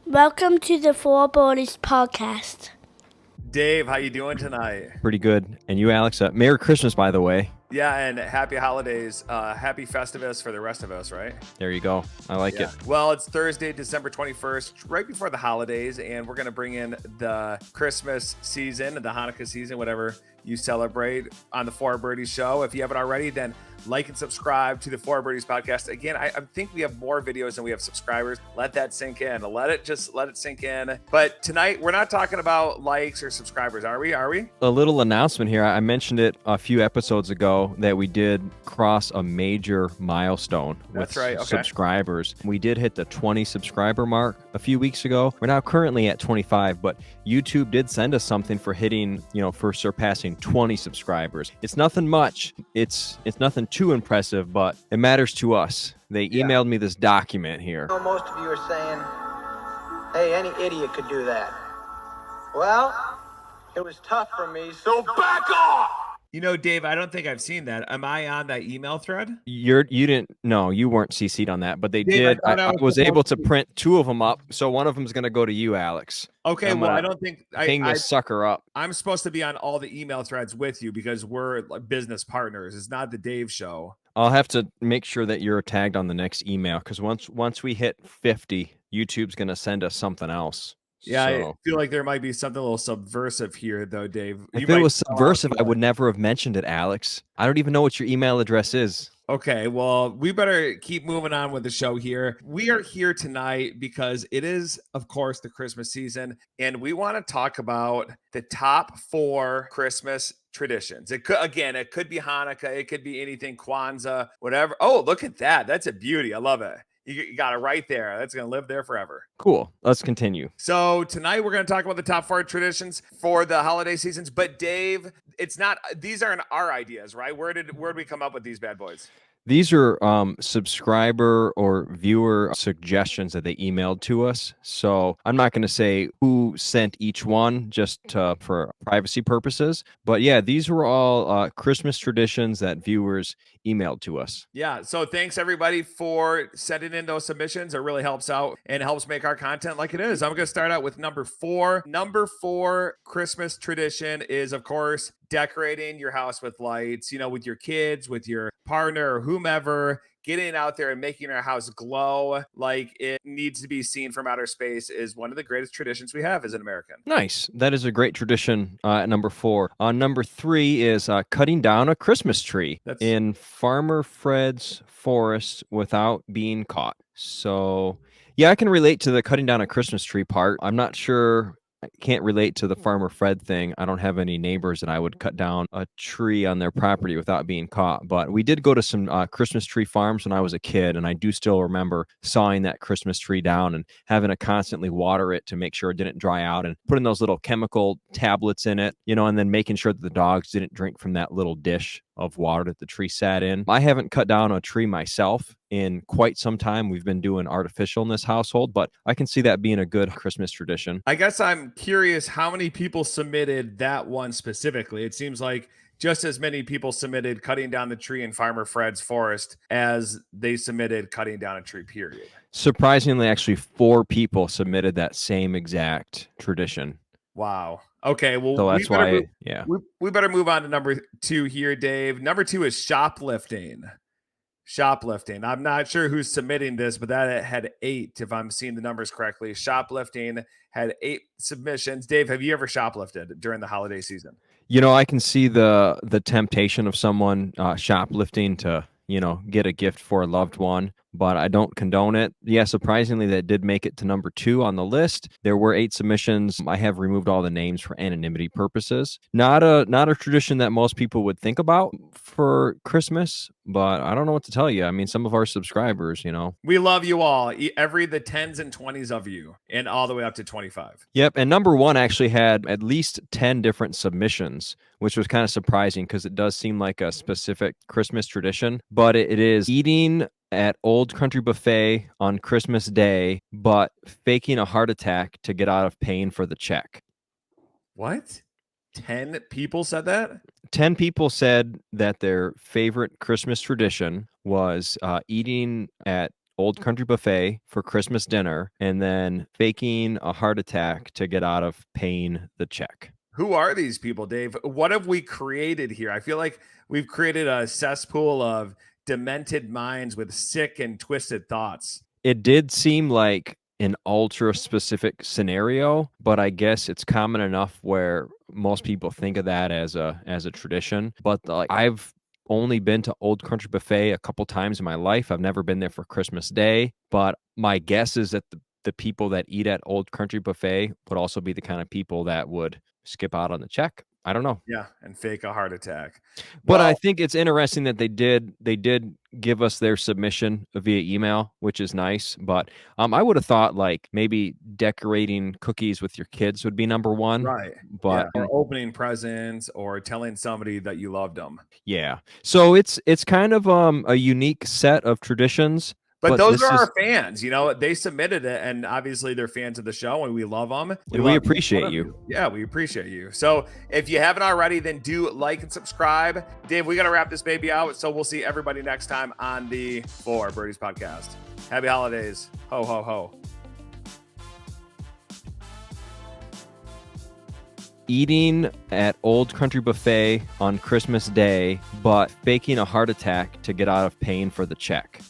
Welcome to the Fore Holiday podcast. Dave, how you doing tonight? Pretty good. And you, Alex, Merry Christmas, by the way. Yeah, and happy holidays. Happy Festivus for the rest of us, right? There you go. I like it. Well, it's Thursday, December 21st, right before the holidays, and we're going to bring in the Christmas season, the Hanukkah season, whatever you celebrate on the Four Birdies show. If you haven't already, then like and subscribe to the Four Birdies podcast. Again, I think we have more videos than we have subscribers. Let that sink in. Let it sink in. But tonight, we're not talking about likes or subscribers, are we? A little announcement here. I mentioned it a few episodes ago that we did cross a major milestone with subscribers. We did hit the 20 subscriber mark a few weeks ago. We're now currently at 25, but YouTube did send us something for hitting, for surpassing 20 subscribers. It's nothing much. It's nothing too impressive, but it matters to us. They emailed me this document here. Most of you are saying, hey, any idiot could do that. Well, it was tough for me, so back off! Dave, I don't think I've seen that. Am I on that email thread? You weren't CC'd on that, but they did. I was able to print two of them up, so one of them is going to go to you, Alex. Okay, well, I don't think hang this sucker up. I'm supposed to be on all the email threads with you because we're business partners. It's not the Dave show. I'll have to make sure that you're tagged on the next email because once we hit 50, YouTube's going to send us something else. Yeah, I feel like there might be something a little subversive here, though, Dave. If it was subversive, I would never have mentioned it, Alex. I don't even know what your email address is. Okay, well, we better keep moving on with the show here. We are here tonight because it is, of course, the Christmas season, and we want to talk about the top 4 Christmas traditions. It could be Hanukkah, it could be anything, Kwanzaa, whatever. Oh, look at that. That's a beauty. I love it. You got it right there. That's going to live there forever. Cool. Let's continue. So tonight we're going to talk about the top 4 traditions for the holiday seasons. But Dave, these aren't our ideas, right? Where did we come up with these bad boys? These are subscriber or viewer suggestions that they emailed to us. So I'm not going to say who sent each one just for privacy purposes. But yeah, these were all Christmas traditions that viewers emailed to us. Yeah. So thanks everybody for sending in those submissions. It really helps out and helps make our content like it is. I'm going to start out with number 4. Number 4 Christmas tradition is, of course, decorating your house with lights, with your kids, with your partner or whomever. Getting out there and making our house glow like it needs to be seen from outer space is one of the greatest traditions we have as an American. Nice. That is a great tradition at number 4. Number 3 is cutting down a Christmas tree in Farmer Fred's forest without being caught. So, yeah, I can relate to the cutting down a Christmas tree part. I'm not sure. I can't relate to the Farmer Fred thing. I don't have any neighbors that I would cut down a tree on their property without being caught. But we did go to some Christmas tree farms when I was a kid, and I do still remember sawing that Christmas tree down and having to constantly water it to make sure it didn't dry out and putting those little chemical tablets in it, and then making sure that the dogs didn't drink from that little dish of water that the tree sat in. I haven't cut down a tree myself in quite some time. We've been doing artificial in this household, but I can see that being a good Christmas tradition. I guess I'm curious how many people submitted that one specifically. It seems like just as many people submitted cutting down the tree in Farmer Fred's forest as they submitted cutting down a tree, period. Surprisingly, actually 4 people submitted that same exact tradition. Wow. Okay, well, so that's we better move on to number 2 here, Dave. Number 2 is shoplifting. I'm not sure who's submitting this, but that had 8, if I'm seeing the numbers correctly. Shoplifting had 8 submissions. Dave, have you ever shoplifted during the holiday season? I can see the temptation of someone shoplifting to, get a gift for a loved one, but I don't condone it. Yeah, surprisingly, that did make it to number 2 on the list. There were 8 submissions. I have removed all the names for anonymity purposes. Not a tradition that most people would think about for Christmas, but I don't know what to tell you. I mean, some of our subscribers, We love you all, the 10s and 20s of you, and all the way up to 25. Yep, and number 1 actually had at least 10 different submissions, which was kind of surprising because it does seem like a specific Christmas tradition, but it is eating at Old Country Buffet on Christmas Day, but faking a heart attack to get out of paying for the check. What? 10 people said that? 10 people said that their favorite Christmas tradition was eating at Old Country Buffet for Christmas dinner and then faking a heart attack to get out of paying the check. Who are these people, Dave? What have we created here? I feel like we've created a cesspool of demented minds with sick and twisted thoughts. It did seem like an ultra specific scenario, but I guess it's common enough where most people think of that as a tradition. But like I've only been to Old Country Buffet a couple times in my life. I've never been there for Christmas Day, but my guess is that the people that eat at Old Country Buffet would also be the kind of people that would skip out on the check. I don't know. Yeah, and fake a heart attack. But I think it's interesting that they did give us their submission via email, which is nice. But I would have thought like maybe decorating cookies with your kids would be number one. Right. But or opening presents or telling somebody that you loved them. yeah. So it's kind of a unique set of traditions. But those are our fans, they submitted it, and obviously they're fans of the show, and we love them. And we appreciate you. Yeah, we appreciate you. So if you haven't already, then do like and subscribe. Dave, we got to wrap this baby out, so we'll see everybody next time on the Fore Birdies podcast. Happy holidays. Ho, ho, ho. Eating at Old Country Buffet on Christmas Day, but faking a heart attack to get out of paying for the check.